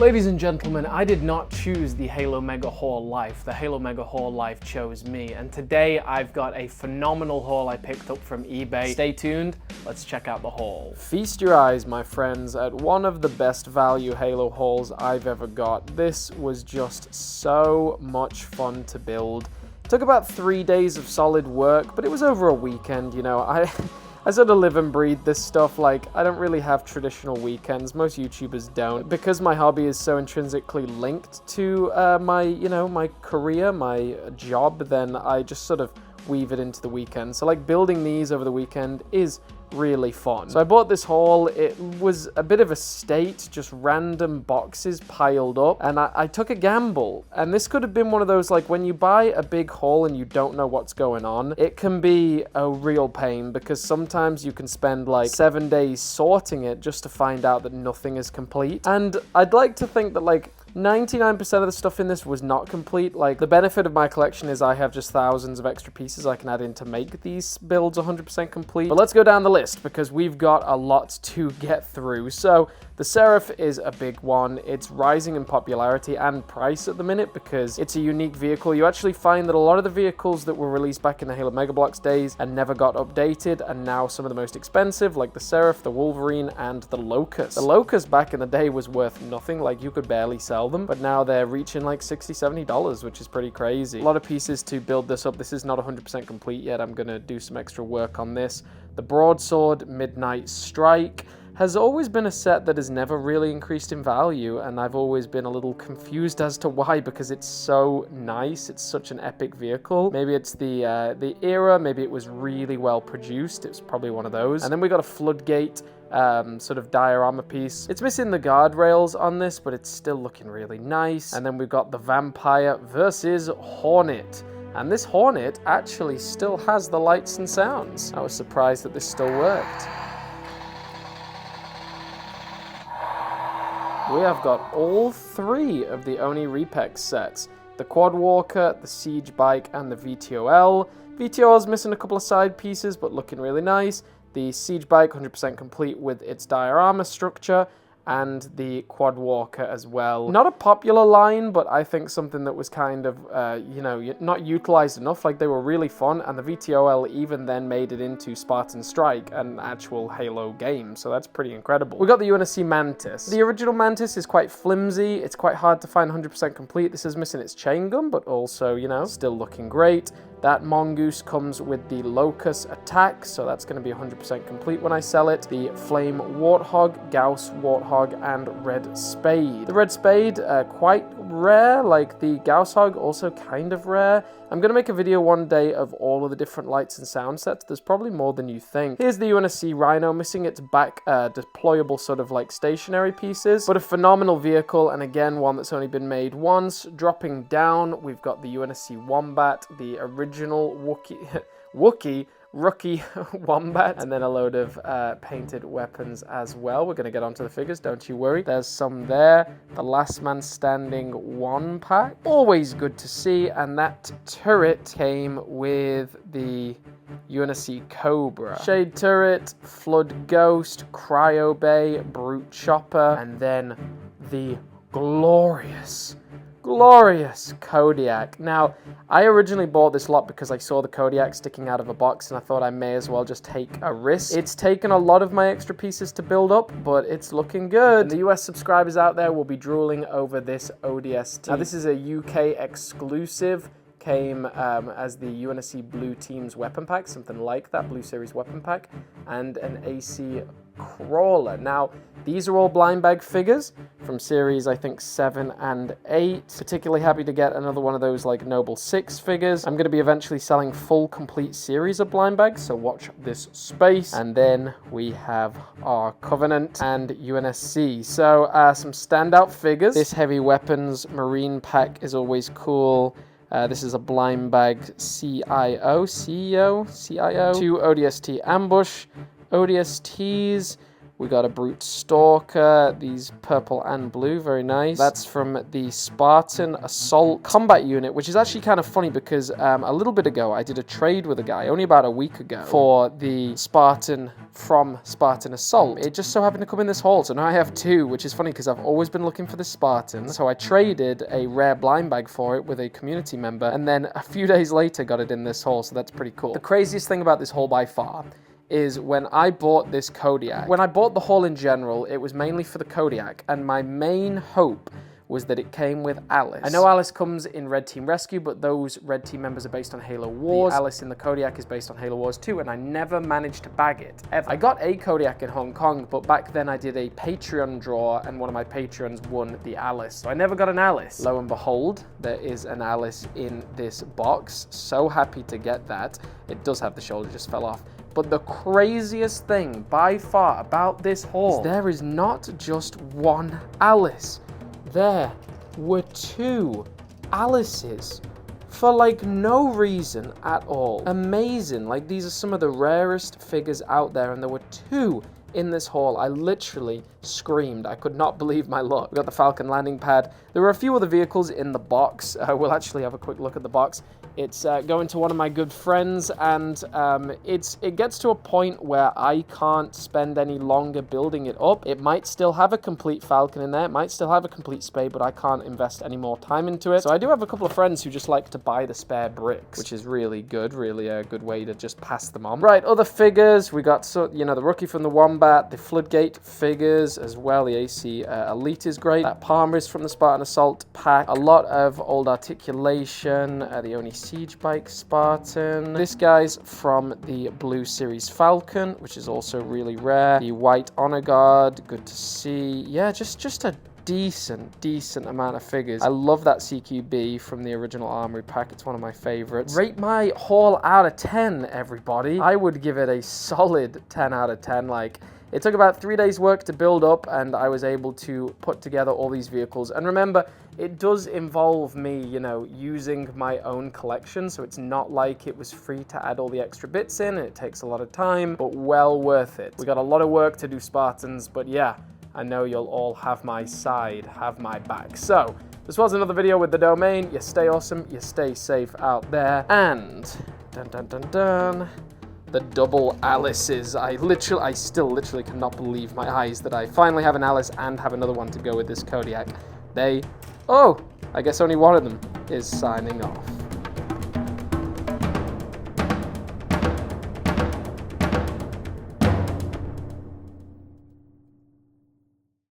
Ladies and gentlemen, I did not choose the Halo Mega Haul Life. The Halo Mega Haul Life chose me, and today I've got a phenomenal haul I picked up from eBay. Stay tuned, let's check out the haul. Feast your eyes, my friends, at one of the best value Halo hauls I've ever got. This was just so much fun to build. It took about 3 days of solid work, but it was over a weekend, you know. I sort of live and breathe this stuff. Like, I don't really have traditional weekends. Most YouTubers don't. Because my hobby is so intrinsically linked to my career, my job, then I just sort of weave it into the weekend. So like building these over the weekend is really fun. So I bought this haul. It was a bit of a state, just random boxes piled up, and I took a gamble. And this could have been one of those, like, when you buy a big haul and you don't know what's going on, it can be a real pain, because sometimes you can spend like 7 days sorting it just to find out that nothing is complete. And I'd like to think that like 99% of the stuff in this was not complete. Like, the benefit of my collection is I have just thousands of extra pieces I can add in to make these builds 100% complete. But let's go down the list, because we've got a lot to get through. So the Seraph is a big one. It's rising in popularity and price at the minute because it's a unique vehicle. You actually find that a lot of the vehicles that were released back in the Halo Mega Bloks days and never got updated, and now some of the most expensive, like the Seraph, the Wolverine, and the Locust. The Locust back in the day was worth nothing. Like, you could barely sell them, but now they're reaching like $60-70, which is pretty crazy. A lot of pieces to build this up. This is not 100% complete yet. I'm gonna do some extra work on this. The Broadsword Midnight Strike has always been a set that has never really increased in value, and I've always been a little confused as to why, because it's so nice. It's such an epic vehicle. Maybe it's the era, maybe it was really well produced. It's probably one of those. And then we got a Floodgate sort of diorama piece. It's missing the guardrails on this, but it's still looking really nice. And then we've got the Vampire versus Hornet. And this Hornet actually still has the lights and sounds. I was surprised that this still worked. We have got all three of the Oni Repex sets. The Quad Walker, the Siege Bike, and the VTOL. VTOL's missing a couple of side pieces, but looking really nice. The Siege Bike, 100% complete with its diorama structure, and the Quad Walker as well. Not a popular line, but I think something that was kind of, not utilized enough. Like, they were really fun, and the VTOL even then made it into Spartan Strike, an actual Halo game, so that's pretty incredible. We got the UNSC Mantis. The original Mantis is quite flimsy. It's quite hard to find 100% complete. This is missing its chain gun, but also, still looking great. That Mongoose comes with the Locust Attack, so that's going to be 100% complete when I sell it. The Flame Warthog, Gauss Warthog, and Red Spade. The Red Spade, quite rare, like the Gauss Hog, also kind of rare. I'm going to make a video one day of all of the different lights and sound sets. There's probably more than you think. Here's the UNSC Rhino, missing its back deployable sort of like stationary pieces, but a phenomenal vehicle, and again, one that's only been made once. Dropping down, we've got the UNSC Wombat, the original Wookiee Rookie Wombat, and then a load of painted weapons as well. We're going to get onto the figures, don't you worry. There's some there. The Last Man Standing 1-pack. Always good to see, and that turret came with the UNSC Cobra. Shade Turret, Flood Ghost, Cryo Bay, Brute Chopper, and then the glorious Kodiak. Now, I originally bought this lot because I saw the Kodiak sticking out of a box, and I thought I may as well just take a risk. It's taken a lot of my extra pieces to build up, but it's looking good. And the US subscribers out there will be drooling over this ODST. Now, this is a UK exclusive. Came as the UNSC Blue Team's weapon pack, something like that, Blue Series weapon pack, and an AC Crawler. Now, these are all blind bag figures from series, I think, 7 and 8. Particularly happy to get another one of those, like, Noble 6 figures. I'm going to be eventually selling full, complete series of blind bags, so watch this space. And then we have our Covenant and UNSC. So, some standout figures. This Heavy Weapons Marine pack is always cool. This is a blind bag CEO, 2 ODST Ambush, ODSTs. We got a Brute Stalker, these purple and blue, very nice. That's from the Spartan Assault Combat Unit, which is actually kind of funny because a little bit ago I did a trade with a guy, only about a week ago, for the Spartan from Spartan Assault. It just so happened to come in this haul, so now I have two, which is funny because I've always been looking for the Spartan. So I traded a rare blind bag for it with a community member, and then a few days later got it in this haul, so that's pretty cool. The craziest thing about this haul by far is when I bought this Kodiak. When I bought the haul in general, it was mainly for the Kodiak, and my main hope was that it came with Alice. I know Alice comes in Red Team Rescue, but those Red Team members are based on Halo Wars. The Alice in the Kodiak is based on Halo Wars 2, and I never managed to bag it, ever. I got a Kodiak in Hong Kong, but back then I did a Patreon draw, and one of my Patreons won the Alice. So I never got an Alice. Lo and behold, there is an Alice in this box. So happy to get that. It does have the shoulder, just fell off. But the craziest thing by far about this haul is there is not just one Alice. There were two Alices for like no reason at all. Amazing. Like, these are some of the rarest figures out there, and there were two in this haul. I literally screamed. I could not believe my luck. We got the Falcon landing pad. There were a few other vehicles in the box. We'll actually have a quick look at the box. It's going to one of my good friends, and it gets to a point where I can't spend any longer building it up. It might still have a complete Falcon in there, it might still have a complete Spade, but I can't invest any more time into it. So I do have a couple of friends who just like to buy the spare bricks, which is really good, really a good way to just pass them on. Right, other figures, we got, you know, the Rookie from the Wombat, the Floodgate figures as well. The AC Elite is great. That Palmer is from the Spartan Assault pack. A lot of old articulation, the Oni Siege Bike Spartan. This guy's from the blue Series Falcon, which is also really rare. The white Honor Guard, good to see. Yeah, just a decent amount of figures. I love that CQB from the original Armory pack. It's one of my favorites. Rate my haul out of 10, everybody. I would give it a solid 10 out of 10. Like, it took about 3 days work to build up, and I was able to put together all these vehicles. And remember, it does involve me, you know, using my own collection, so it's not like it was free to add all the extra bits in, and it takes a lot of time, but well worth it. We got a lot of work to do, Spartans, but yeah, I know you'll all have my side, have my back. So, this was another video with the domain. You stay awesome, you stay safe out there, and the double Alices. I still literally cannot believe my eyes that I finally have an Alice and have another one to go with this Kodiak. Oh, I guess only one of them is signing off.